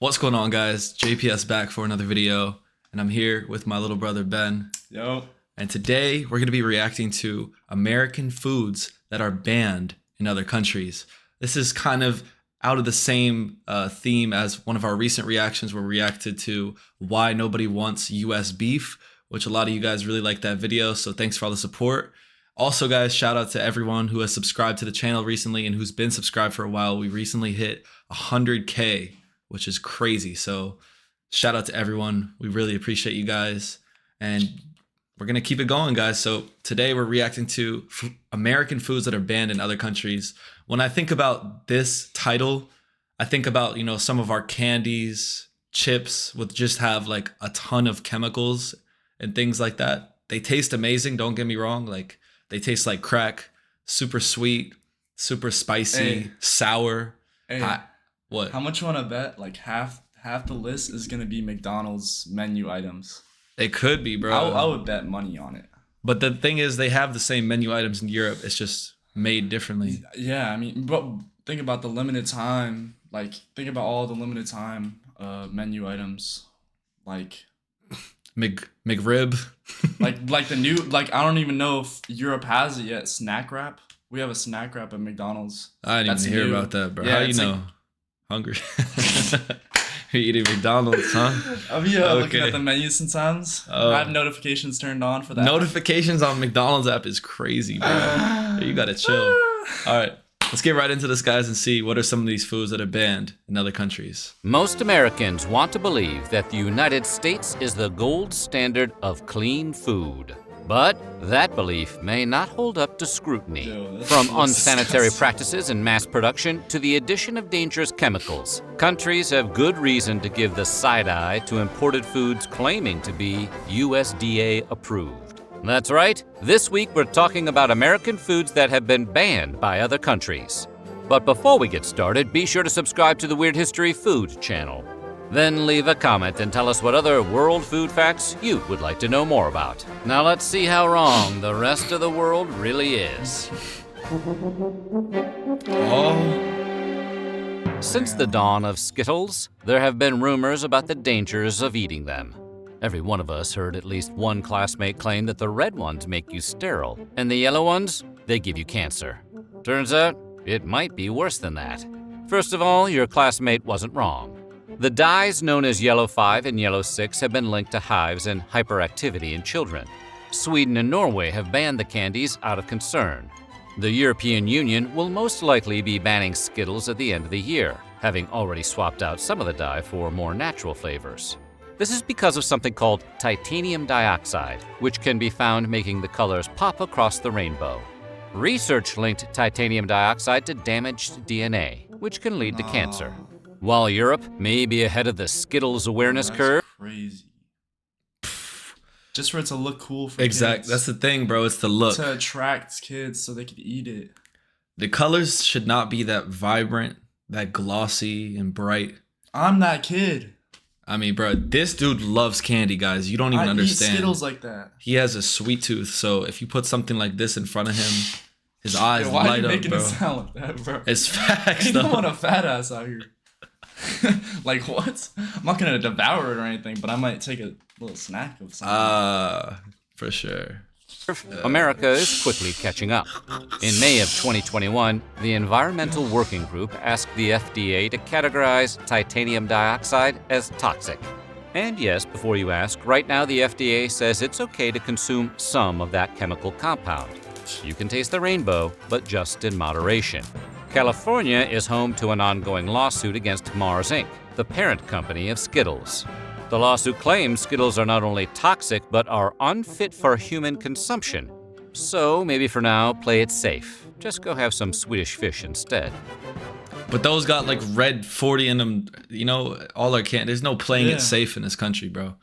What's going on, guys? JPS back for another video, and I'm here with my little brother Ben. Yo. And today we're going to be reacting to American foods that are banned in other countries. This is kind of out of the same theme as one of our recent reactions where we reacted to why nobody wants US beef, which a lot of you guys really liked that video, so thanks for all the support. Also, guys, shout out to everyone who has subscribed to the channel recently and who's been subscribed for a while. We recently hit 100K, which is crazy. So shout out to everyone. We really appreciate you guys. And we're going to keep it going, guys. So today we're reacting to American foods that are banned in other countries. When I think about this title, I think about, you know, some of our candies, chips would just have like a ton of chemicals and things like that. They taste amazing. Don't get me wrong. Like they taste like crack, super sweet, super spicy, sour. What? How much you want to bet? Like half the list is gonna be McDonald's menu items. It could be, bro. I would bet money on it. But the thing is, they have the same menu items in Europe. It's just made differently. Yeah, I mean, but think about the limited time. Like, think about all the limited time menu items. Like McRib. like the new, like, I don't even know if Europe has it yet. Snack wrap. We have a snack wrap at McDonald's. I didn't even hear about that, bro. Yeah, how you know? Like, hungry. You're eating McDonald's, huh? I'm looking at the menu sometimes. I have notifications turned on for that. Notifications on McDonald's app is crazy, bro. You gotta chill. All right, let's get right into this, guys, and see what are some of these foods that are banned in other countries. Most Americans want to believe that the United States is the gold standard of clean food. But that belief may not hold up to scrutiny. From unsanitary practices in mass production to the addition of dangerous chemicals, countries have good reason to give the side eye to imported foods claiming to be USDA approved. That's right, this week we're talking about American foods that have been banned by other countries. But before we get started, be sure to subscribe to the Weird History Food channel. Then leave a comment and tell us what other world food facts you would like to know more about. Now let's see how wrong the rest of the world really is. Since the dawn of Skittles, there have been rumors about the dangers of eating them. Every one of us heard at least one classmate claim that the red ones make you sterile, and the yellow ones, they give you cancer. Turns out, it might be worse than that. First of all, your classmate wasn't wrong. The dyes known as Yellow 5 and Yellow 6 have been linked to hives and hyperactivity in children. Sweden and Norway have banned the candies out of concern. The European Union will most likely be banning Skittles at the end of the year, having already swapped out some of the dye for more natural flavors. This is because of something called titanium dioxide, which can be found making the colors pop across the rainbow. Research linked titanium dioxide to damaged DNA, which can lead to cancer. While Europe may be ahead of the Skittles awareness curve. Crazy. Just for it to look cool for Exactly. kids. That's the thing, bro. It's the look. To attract kids so they could eat it. The colors should not be that vibrant, that glossy and bright. I'm that kid. I mean, bro, this dude loves candy, guys. You don't even understand. I eat Skittles like that. He has a sweet tooth, so if you put something like this in front of him, his eyes why light are you up, making bro. it sound like that, bro? It's facts, You though. don't want a fat ass out here. Like, what? I'm not gonna devour it or anything, but I might take a little snack of something. For sure. America is quickly catching up. In May of 2021, the Environmental Working Group asked the FDA to categorize titanium dioxide as toxic. And yes, before you ask, right now the FDA says it's okay to consume some of that chemical compound. You can taste the rainbow, but just in moderation. California is home to an ongoing lawsuit against Mars Inc., the parent company of Skittles. The lawsuit claims Skittles are not only toxic, but are unfit for human consumption. So maybe for now, play it safe. Just go have some Swedish fish instead. But those got like red 40 in them, you know, all our candy. There's no playing it safe in this country, bro.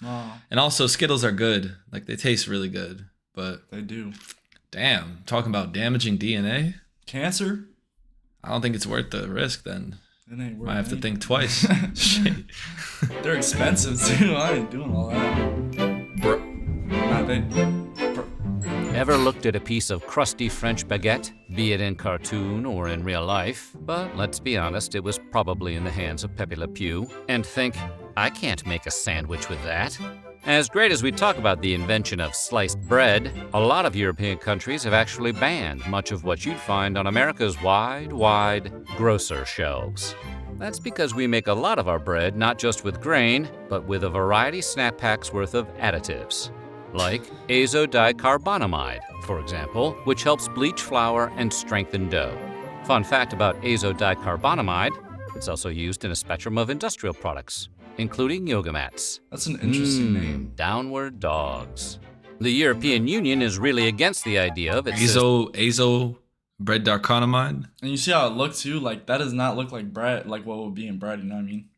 And also, Skittles are good. Like, they taste really good, but... They do. Damn, talking about damaging DNA? Cancer? I don't think it's worth the risk then. It ain't worth Might have to anything. think twice. Shit. They're expensive too. I ain't doing all that. Bro. Nah, ever looked at a piece of crusty French baguette, be it in cartoon or in real life, but let's be honest, it was probably in the hands of Pepe Le Pew, and think, I can't make a sandwich with that? As great as we talk about the invention of sliced bread, a lot of European countries have actually banned much of what you'd find on America's wide grocer shelves. That's because we make a lot of our bread not just with grain, but with a variety snap packs worth of additives. Like azodicarbonamide, for example, which helps bleach flour and strengthen dough. Fun fact about azodicarbonamide, it's also used in a spectrum of industrial products, including yoga mats. That's an interesting name. Downward dogs. The European Union is really against the idea of it. Azo bread darconamide. And you see how it looks too? Like, that does not look like bread, like what would be in bread, you know what I mean?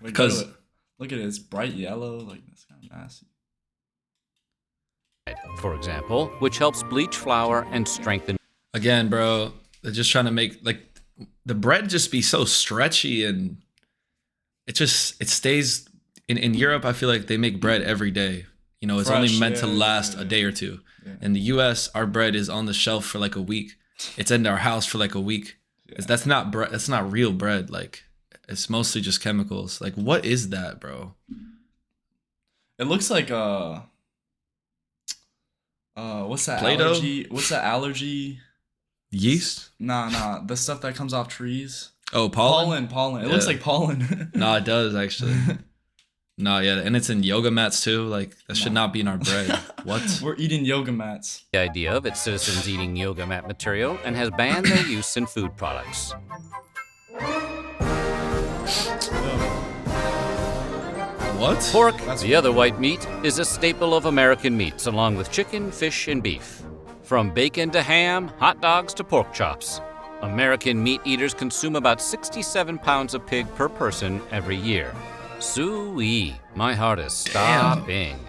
Like, look at it, it's bright yellow, like, that's kind of nasty. For example, which helps bleach flour and strengthen. Again, bro, they're just trying to make, like, the bread just be so stretchy, and it stays in Europe. I feel like they make bread every day. You know, it's Fresh, only meant to last a day or two. Yeah. In the US, our bread is on the shelf for like a week. It's in our house for like a week. Yeah. That's not bread. That's not real bread. Like, it's mostly just chemicals. Like, what is that, bro? It looks like what's that Play-Doh? allergy? What's that allergy? Yeast? Nah. The stuff that comes off trees. Oh, pollen? Pollen. It Yeah. looks like pollen. No, it does actually. No, yeah, and it's in yoga mats too. Like, that should not be in our bread. What? We're eating yoga mats. The idea of its citizens eating yoga mat material and has banned their use in food products. What? Pork, the other white meat, is a staple of American meats, along with chicken, fish, and beef. From bacon to ham, hot dogs to pork chops. American meat eaters consume about 67 pounds of pig per person every year. Soo-wee, my heart is stopping.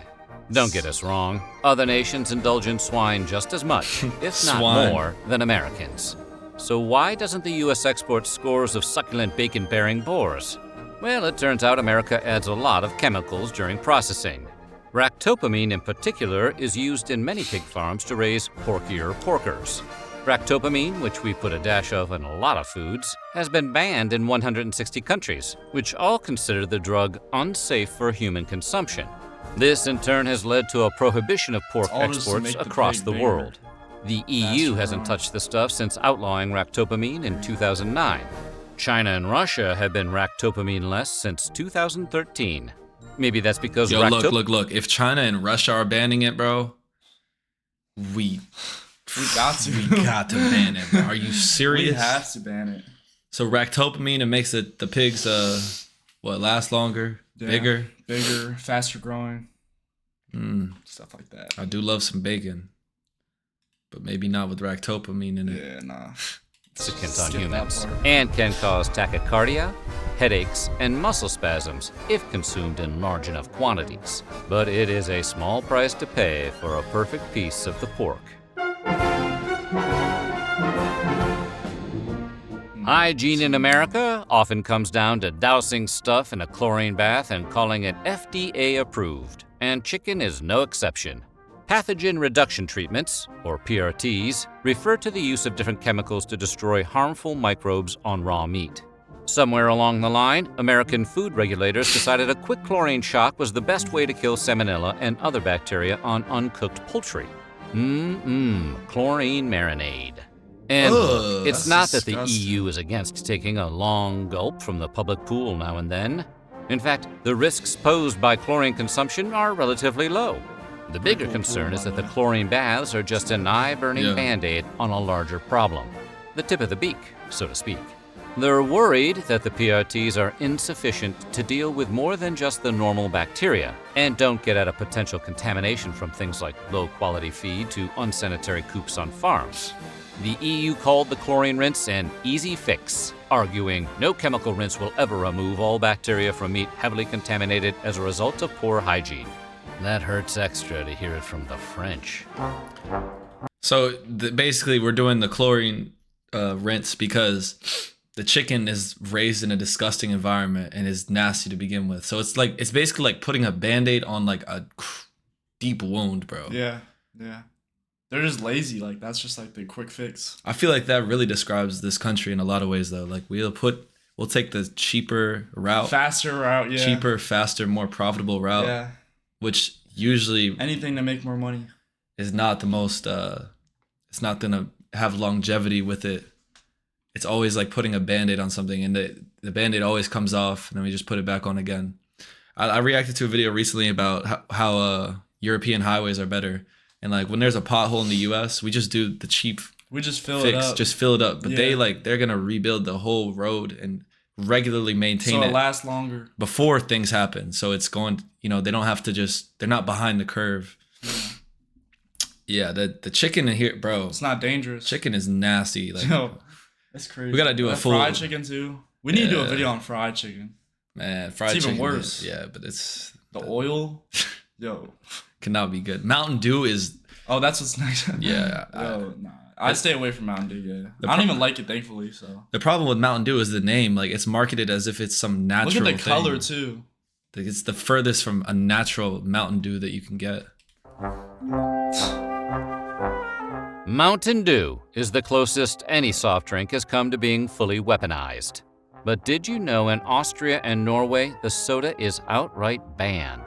Don't get us wrong, other nations indulge in swine just as much, if not Swine. more, than Americans. So why doesn't the U.S. export scores of succulent bacon-bearing boars? Well, it turns out America adds a lot of chemicals during processing. Ractopamine in particular is used in many pig farms to raise porkier porkers. Ractopamine, which we put a dash of in a lot of foods, has been banned in 160 countries, which all consider the drug unsafe for human consumption. This in turn has led to a prohibition of pork all just to exports make the across pig the bigger. world. The EU Faster hasn't growing. touched the stuff since outlawing ractopamine in 2009. China and Russia have been ractopamine-less since 2013. Maybe that's because Yo, look. If China and Russia are banning it, bro, we got to. we got to ban it, bro. Are you serious? We have to ban it. So ractopamine, it makes the pigs last longer, Yeah. Bigger, faster growing, stuff like that. I do love some bacon, but maybe not with ractopamine in it. Yeah, nah. Significant on Skip that humans, part. and can cause tachycardia, headaches, and muscle spasms if consumed in large enough quantities. But it is a small price to pay for a perfect piece of the pork. Hygiene in America often comes down to dousing stuff in a chlorine bath and calling it FDA approved, and chicken is no exception. Pathogen reduction treatments, or PRTs, refer to the use of different chemicals to destroy harmful microbes on raw meat. Somewhere along the line, American food regulators decided a quick chlorine shock was the best way to kill salmonella and other bacteria on uncooked poultry. Chlorine marinade. And look, it's that's not that the disgusting. EU is against taking a long gulp from the public pool now and then. In fact, the risks posed by chlorine consumption are relatively low. The bigger concern is that the chlorine baths are just an eye-burning Band-Aid on a larger problem. The tip of the beak, so to speak. They're worried that the PRTs are insufficient to deal with more than just the normal bacteria and don't get at a potential contamination from things like low-quality feed to unsanitary coops on farms. The EU called the chlorine rinse an easy fix, arguing no chemical rinse will ever remove all bacteria from meat heavily contaminated as a result of poor hygiene. That hurts extra to hear it from the French. So basically, we're doing the chlorine rinse because the chicken is raised in a disgusting environment and is nasty to begin with. So it's basically like putting a Band-Aid on like a deep wound, bro. Yeah. They're just lazy. Like that's just like the quick fix. I feel like that really describes this country in a lot of ways, though. Like we'll take the cheaper route, Faster route, yeah. cheaper, faster, more profitable route, Yeah. which usually Anything to make more money. is not the most. It's not gonna have longevity with it. It's always like putting a Band-Aid on something, and the Band-Aid always comes off, and then we just put it back on again. I reacted to a video recently about how European highways are better, and like when there's a pothole in the U.S., we just do the cheap We just fill fix, it up. just fill it up. But Yeah. they're gonna rebuild the whole road and regularly maintain so it it lasts longer. before things happen. So it's going, they don't have to they're not behind the curve. Yeah, the chicken in here, bro. It's not dangerous. Chicken is nasty. Like, Yo, that's crazy. we gotta do a That full fried chicken too. We need to do a Yeah. video on fried chicken. man, fried It's even chicken. worse. Yeah, but it's The oil. Yo. cannot be good. Mountain Dew is Oh, that's what's next. yeah. Yo, nah. I stay away from Mountain Dew. Yeah. The I don't pro- even like it, thankfully. So The problem with Mountain Dew is the name. Like it's marketed as if it's some natural look at the thing. color too. Like, it's the furthest from a natural Mountain Dew that you can get. Mountain Dew is the closest any soft drink has come to being fully weaponized. But did you know in Austria and Norway, the soda is outright banned?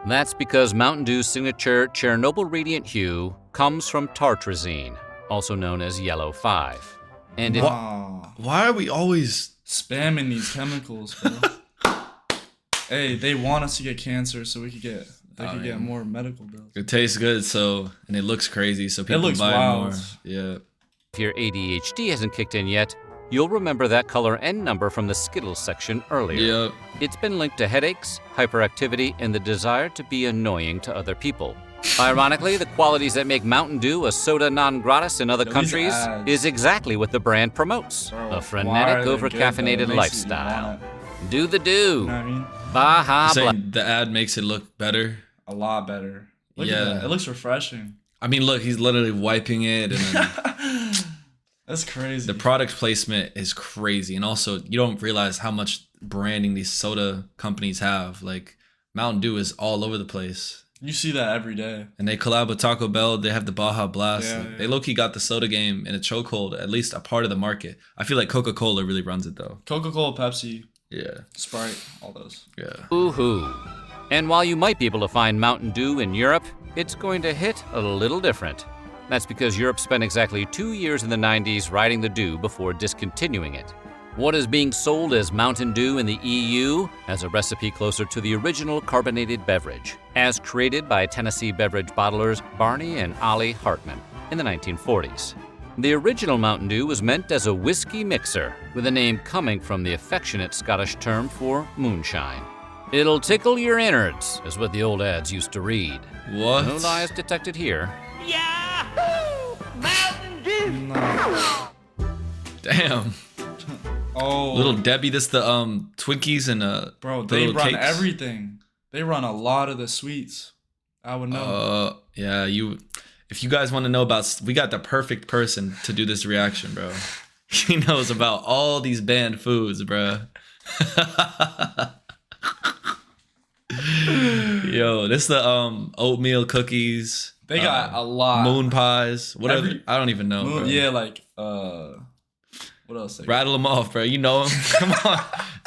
That's because Mountain Dew's signature Chernobyl radiant hue comes from tartrazine, also known as yellow 5. And it Wow. Why are we always Spamming these chemicals, bro. Hey, they want us to get cancer so we could get get more medical bills. it tastes good, and it looks crazy, so people looks buy wild. more. Yeah. If your ADHD hasn't kicked in yet, you'll remember that color and number from the Skittles section earlier. Yep. It's been linked to headaches, hyperactivity, and the desire to be annoying to other people. Ironically, the qualities that make Mountain Dew a soda non gratis in other Yo, these countries ads. is exactly what the brand promotes. Bro, A why frenetic, are they good, over-caffeinated though? It makes you lifestyle. want it. Do the You do. know what I mean? Baja Saying blah. the ad makes it look better. A lot better. Look Yeah. at that. It looks refreshing. I mean, look, he's literally wiping it, and then That's crazy. the product placement is crazy. And also, you don't realize how much branding these soda companies have. Like, Mountain Dew is all over the place. You see that every day. And they collab with Taco Bell. They have the Baja Blast. Yeah, Like, yeah. They low-key got the soda game in a chokehold, at least a part of the market. I feel like Coca-Cola really runs it, though. Coca-Cola, Pepsi, Yeah. Sprite, all those. Yeah. Woohoo. And while you might be able to find Mountain Dew in Europe, it's going to hit a little different. That's because Europe spent exactly 2 years in the 90s riding the dew before discontinuing it. What is being sold as Mountain Dew in the EU has a recipe closer to the original carbonated beverage, as created by Tennessee beverage bottlers Barney and Ollie Hartman in the 1940s. The original Mountain Dew was meant as a whiskey mixer, with the name coming from the affectionate Scottish term for moonshine. It'll tickle your innards, is what the old ads used to read. What? No lies detected here. Damn. Oh, Little Debbie, this the Twinkies and bro, the they little run cakes. everything. They run a lot of the sweets. I would know. Yeah, if you guys want to know about, we got the perfect person to do this reaction, bro. He knows about all these banned foods, bro. Yo, this the oatmeal cookies. They got a lot. Moon pies. What are Every- they? I don't even know. Moon- bro. yeah, like what else? Rattle them off, bro. You know him. Come on.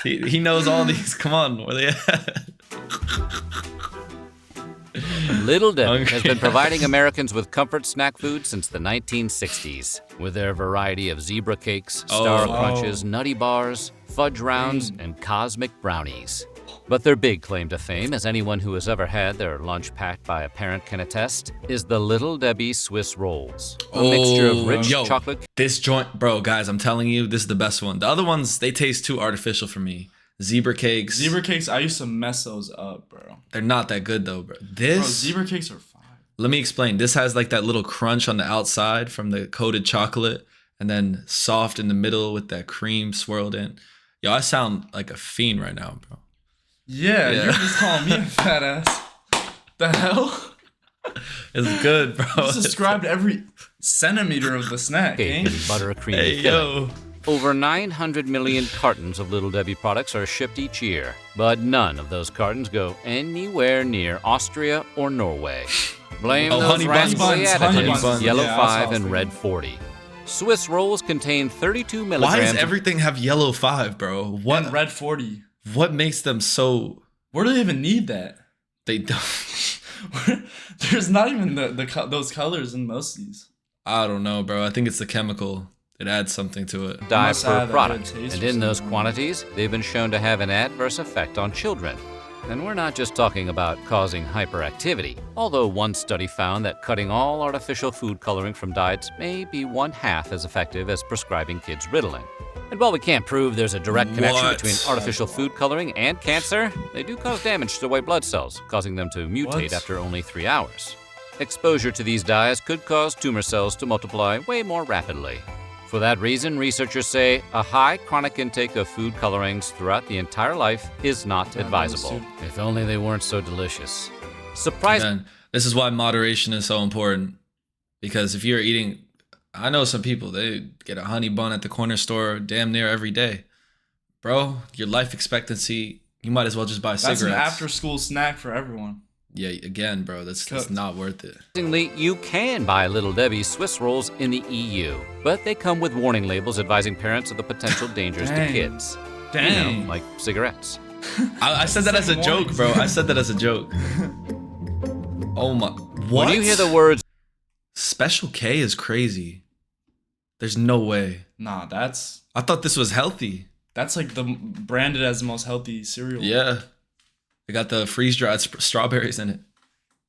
He knows all these. Come on. Where they at? Little Debbie Hungry has been eyes. providing Americans with comfort snack food since the 1960s, with their variety of zebra cakes, Star Oh. Crunches, Nutty Bars, fudge rounds, and cosmic brownies. But their big claim to fame, as anyone who has ever had their lunch packed by a parent can attest, is the Little Debbie Swiss Rolls. A mixture of rich yo, chocolate This joint, bro, guys, I'm telling you, this is the best one. The other ones, they taste too artificial for me. Zebra cakes. Zebra cakes, I used to mess those up, bro. They're not that good though, bro. Bro, This, zebra cakes are fire. let me explain. This has like that little crunch on the outside from the coated chocolate, and then soft in the middle with that cream swirled in. Yo, I sound like a fiend right now, bro. Yeah, Yeah. you're just calling me a fat ass. The hell? It's good, bro. You just described every centimeter of the snack, cake eh? and buttercream Hey, filling. yo. Over 900 million cartons of Little Debbie products are shipped each year, but none of those cartons go anywhere near Austria or Norway. Blame Oh, those honey buns. raspberry Honey additives, buns. yellow Yeah, that's what I 5 was and thinking. red 40. Swiss rolls contain 32 milligrams. Why does everything have yellow 5, bro? What And red 40. what makes them so Where do they even need that? they don't There's not even those colors in most of these. I don't know, bro. I think it's the chemical. It adds something to it. dye must per add a product, good taste and or in those something. quantities, they've been shown to have an adverse effect on children. And we're not just talking about causing hyperactivity, although one study found that cutting all artificial food coloring from diets may be 1/2 as effective as prescribing kids Ritalin. And while we can't prove there's a direct connection What? between artificial food coloring and cancer, they do cause damage to white blood cells, causing them to mutate What? after only 3 hours. Exposure to these dyes could cause tumor cells to multiply way more rapidly. For that reason, researchers say a high chronic intake of food colorings throughout the entire life is not advisable. If only they weren't so delicious. Surprise! Again, this is why moderation is so important. Because if you're eating, I know some people, they get a honey bun at the corner store damn near every day. Bro, your life expectancy, you might as well just buy cigarettes. That's an after-school snack for everyone. Yeah, again, bro, that's Cooked. not worth it. Surprisingly, you can buy Little Debbie's Swiss rolls in the EU, but they come with warning labels advising parents of the potential dangers to Dang. kids. Dang. You know, like cigarettes. I said that as a joke, bro. I said that as a joke. Oh my, what? When you hear the words Special K is crazy. There's no way. Nah, that's I thought this was healthy. like the branded as the most healthy cereal. Yeah. They got the freeze-dried strawberries in it.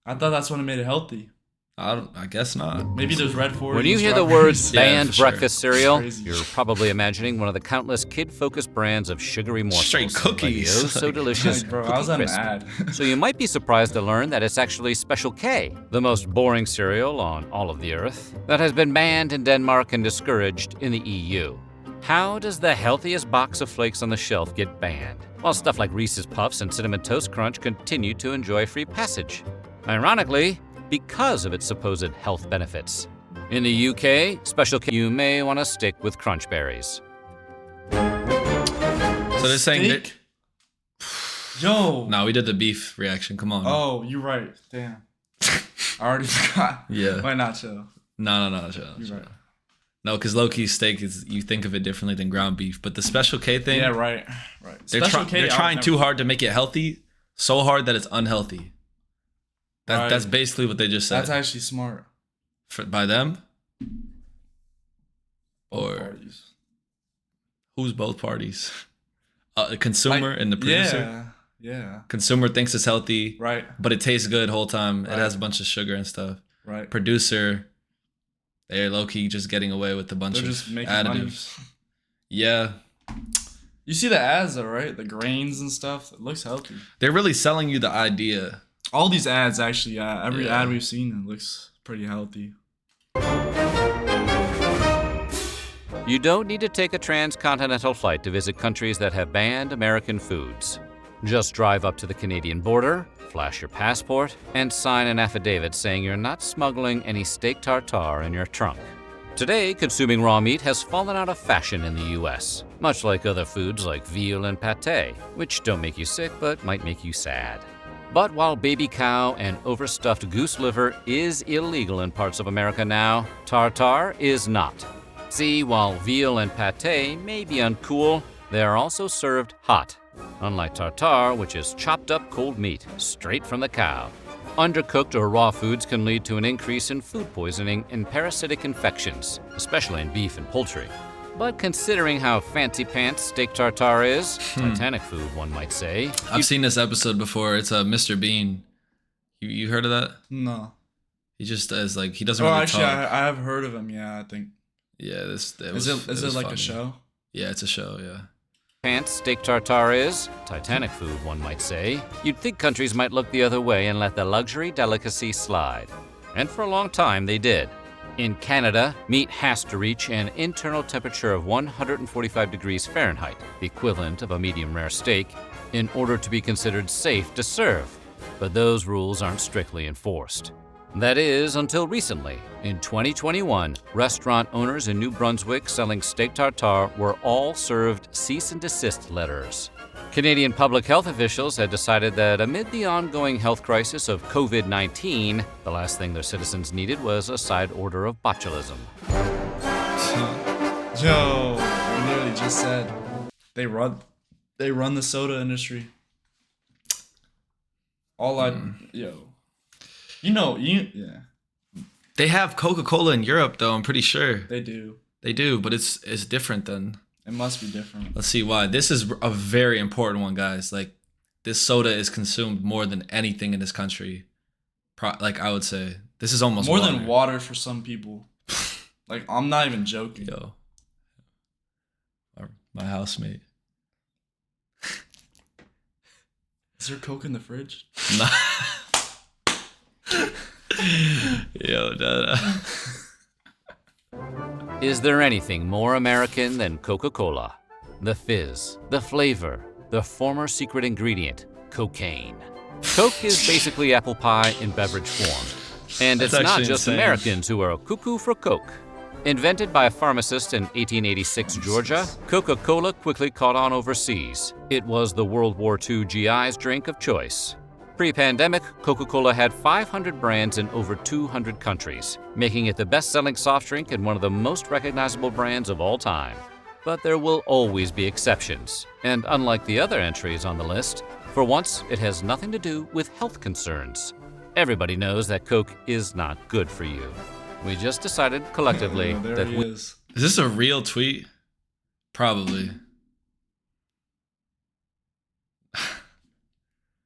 I thought that's what made it healthy. I guess not. Maybe there's red 40. When you hear the strawberries. words Yeah, banned for sure. breakfast cereal, Crazy. you're probably imagining one of the countless kid-focused brands of sugary morsels. Straight cookies. Like the oh so delicious Like, bro, I Cookie was on an Crisp. ad. So you might be surprised to learn that it's actually Special K, the most boring cereal on all of the earth, that has been banned in Denmark and discouraged in the EU. How does the healthiest box of flakes on the shelf get banned, while stuff like Reese's Puffs and Cinnamon Toast Crunch continue to enjoy free passage? Ironically, because of its supposed health benefits. In the UK, Special K, you may want to stick with Crunch Berries. So they're saying that. Steak? Yo. No, we did the beef reaction. Come on. Oh, you're right. Damn. I already forgot. Yeah. Why not chill? No. You're right. No, because low-key steak is, you think of it differently than ground beef. But the Special K thing, Yeah, right. Right. they're, Special K, they're I would trying never- too hard to make it healthy, so hard that it's unhealthy. Right. That's basically what they just said. That's actually smart. By them? Both Or parties. who's both parties? The consumer Like, and the producer? Yeah. Consumer thinks it's healthy, Right. but it tastes good the whole time. Right. It has a bunch of sugar and stuff. Right. Producer, they're low-key just getting away with a bunch They're of just making additives. money. Yeah. You see the ads though, right? The grains and stuff. It looks healthy. They're really selling you the idea. All these ads actually, every Yeah. ad we've seen, it looks pretty healthy. You don't need to take a transcontinental flight to visit countries that have banned American foods. Just drive up to the Canadian border, flash your passport, and sign an affidavit saying you're not smuggling any steak tartare in your trunk. Today, consuming raw meat has fallen out of fashion in the US, much like other foods like veal and pate, which don't make you sick but might make you sad. But while baby cow and overstuffed goose liver is illegal in parts of America now, tartare is not. See, while veal and pate may be uncool, they are also served hot, unlike tartare, which is chopped up cold meat, straight from the cow. Undercooked or raw foods can lead to an increase in food poisoning and parasitic infections, especially in beef and poultry. But considering how fancy pants steak tartare is, Titanic food, one might say, I've seen this episode before. It's a Mr. Bean. You heard of that? No. He just is like, he doesn't Oh, really actually, talk. I have heard of him. Yeah, I think. Yeah, this it Is was, it was like funny. a show? Yeah, it's a show. Yeah. pants steak tartare is, Titanic food, one might say, you'd think countries might look the other way and let the luxury delicacy slide. And for a long time, they did. In Canada, meat has to reach an internal temperature of 145 degrees Fahrenheit, the equivalent of a medium rare steak, in order to be considered safe to serve. But those rules aren't strictly enforced. That is, until recently. In 2021, restaurant owners in New Brunswick selling steak tartare were all served cease and desist letters. Canadian public health officials had decided that amid the ongoing health crisis of COVID-19, the last thing their citizens needed was a side order of botulism. Yo, I literally just said they run the soda industry. Yeah. They have Coca-Cola in Europe, though. I'm pretty sure They do. they do, but it's different than. It must be different. Let's see why. This is a very important one, guys. Like, this soda is consumed more than anything in this country. Like, I would say this is almost more than water for some people. Like, I'm not even joking. Yo, my housemate. Is there Coke in the fridge? Nah. Yo, no. Is there anything more American than Coca-Cola? The fizz, the flavor, the former secret ingredient, cocaine. Coke is basically apple pie in beverage form. And That's it's not actually just insane. Americans who are cuckoo for Coke. Invented by a pharmacist in 1886 Georgia, Coca-Cola quickly caught on overseas. It was the World War II GI's drink of choice. Pre-pandemic, Coca-Cola had 500 brands in over 200 countries, making it the best-selling soft drink and one of the most recognizable brands of all time. But there will always be exceptions, and unlike the other entries on the list, for once it has nothing to do with health concerns. Everybody knows that Coke is not good for you. We just decided collectively There that he we is. Is this a real tweet? Probably.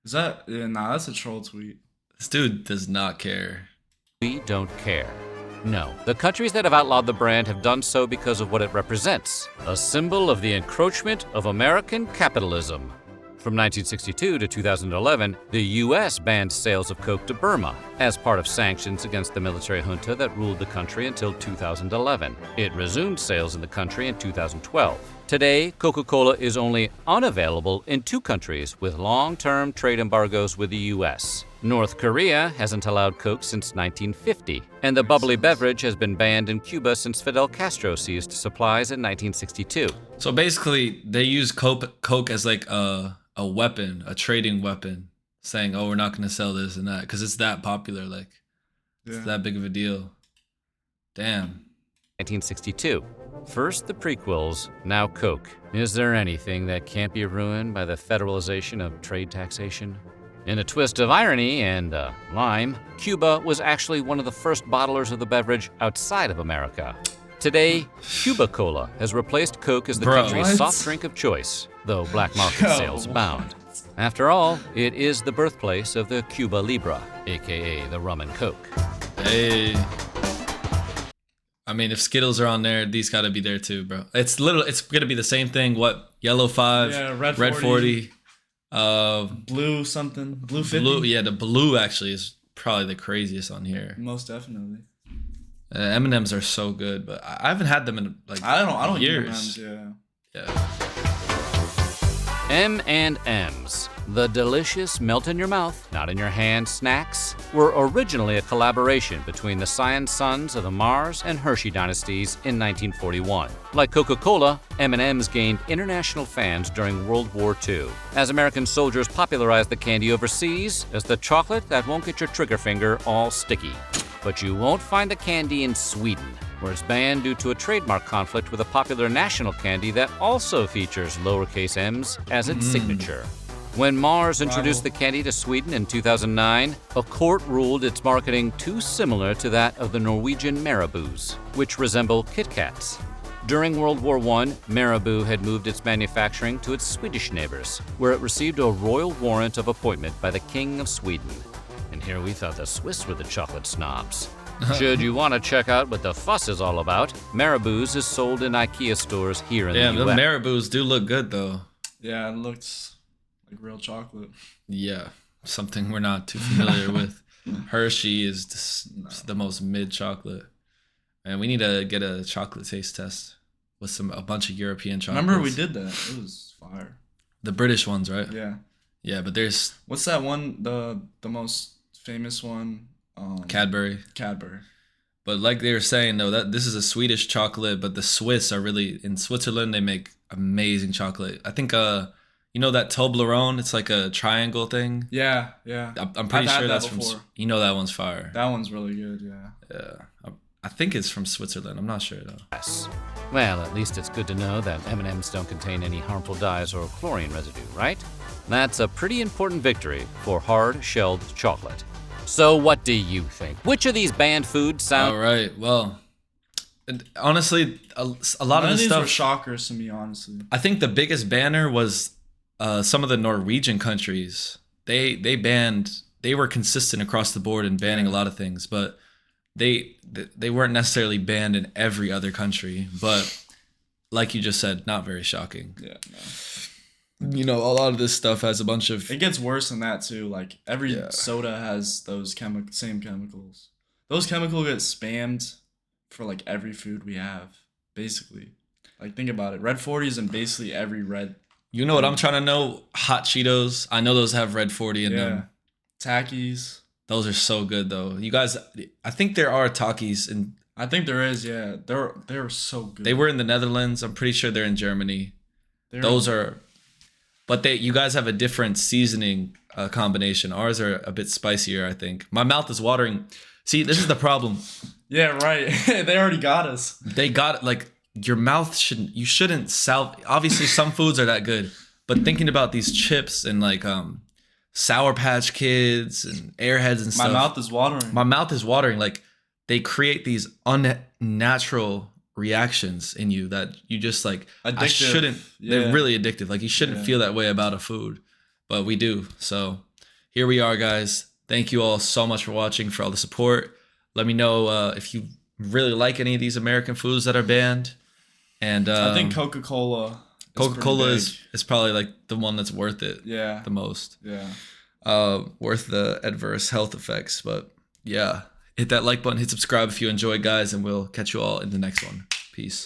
Is that? Yeah, nah, that's a troll tweet. This dude does not care. don't care. No, the countries that have outlawed the brand have done so because of what it represents, a symbol of the encroachment of American capitalism. From 1962 to 2011, the U.S. banned sales of Coke to Burma as part of sanctions against the military junta that ruled the country until 2011. It resumed sales in the country in 2012. Today, Coca-Cola is only unavailable in 2 countries with long-term trade embargoes with the U.S. North Korea hasn't allowed Coke since 1950, and the bubbly beverage has been banned in Cuba since Fidel Castro ceased supplies in 1962. So basically, they use Coke as like a weapon, a trading weapon, saying, "Oh, we're not going to sell this and that," because it's that popular. Like, it's that big of a deal. Damn. 1962. First the prequels, now Coke. Is there anything that can't be ruined by the federalization of trade taxation? In a twist of irony and lime, Cuba was actually one of the first bottlers of the beverage outside of America. Today, Cuba Cola has replaced Coke as the country's What? soft drink of choice, though black market sales abound. After all, it is the birthplace of the Cuba Libre, aka the rum and Coke. Hey. I mean, if Skittles are on there, these got to be there too, bro. It's gonna be the same thing. What, Yellow 5, Yeah, Red 40, Blue something, Blue 50. blue. Yeah, the blue actually is probably the craziest on here. Most definitely. M&Ms are so good, but I haven't had them in like I don't years. eat M&Ms, yeah. Yeah. M&M's, the delicious melt-in-your-mouth, not-in-your-hand snacks, were originally a collaboration between the Scion sons of the Mars and Hershey dynasties in 1941. Like Coca-Cola, M&M's gained international fans during World War II, as American soldiers popularized the candy overseas as the chocolate that won't get your trigger finger all sticky. But you won't find the candy in Sweden, where it's banned due to a trademark conflict with a popular national candy that also features lowercase m's as its signature. When Mars introduced the candy to Sweden in 2009, a court ruled its marketing too similar to that of the Norwegian Marabous, which resemble Kit Kats. During World War I, Marabou had moved its manufacturing to its Swedish neighbors, where it received a royal warrant of appointment by the King of Sweden. And here we thought the Swiss were the chocolate snobs. Should you want to check out what the fuss is all about, Marabou's is sold in IKEA stores here in Damn, the the U.S. Marabous do look good though. Yeah, it looks like real chocolate. Yeah, something we're not too familiar with. Hershey is just the most mid chocolate, and we need to get a chocolate taste test with a bunch of European chocolates. Remember we did that? It was fire. The British ones, right? Yeah. Yeah, but there's What's that one? The most famous one? Cadbury. Cadbury. But like they were saying though, that this is a Swedish chocolate, but the Swiss are really in Switzerland. They make amazing chocolate. I think You know that Toblerone? It's like a triangle thing. Yeah, yeah. I'm pretty I've had sure that that's from. before. You know that one's fire. That one's really good. Yeah. Yeah, I think it's from Switzerland. I'm not sure though. Yes. Well, at least it's good to know that M&Ms don't contain any harmful dyes or chlorine residue, right? That's a pretty important victory for hard-shelled chocolate. So what do you think? Which of these banned foods sound... All right. Well, honestly, a lot None of of this these stuff. were shockers to me, honestly. I think the biggest banner was some of the Norwegian countries. They were consistent across the board in banning a lot of things, but they weren't necessarily banned in every other country. But like you just said, not very shocking. Yeah, no. You know, a lot of this stuff has a bunch of. It gets worse than that too. Like every soda has those same chemicals. Those chemicals get spammed for like every food we have, basically. Like think about it. Red 40 is in basically every red. You know what I'm trying to know? Hot Cheetos. I know those have Red 40 in them. Takis. Those are so good though. You guys, I think there are Takis in. I think there is. Yeah, they're so good. They were in the Netherlands. I'm pretty sure they're in Germany. Those are. But you guys have a different seasoning combination. Ours are a bit spicier, I think. My mouth is watering. See, this is the problem. Yeah, right. They already got us. They got like your mouth shouldn't. You shouldn't obviously, some foods are that good, but thinking about these chips and like Sour Patch Kids and Airheads and stuff. My mouth is watering. My mouth is watering. Like they create these unnatural reactions in you that you just like addictive. I shouldn't. They're really addictive. Like you shouldn't feel that way about a food, but we do. So here we are, guys. Thank you all so much for watching, for all the support. Let me know if you really like any of these American foods that are banned. And I think Coca-Cola is probably like the one that's worth it. Yeah. The most. Yeah. Worth the adverse health effects. But yeah, hit that like button, hit subscribe if you enjoyed, guys, and we'll catch you all in the next one. Peace.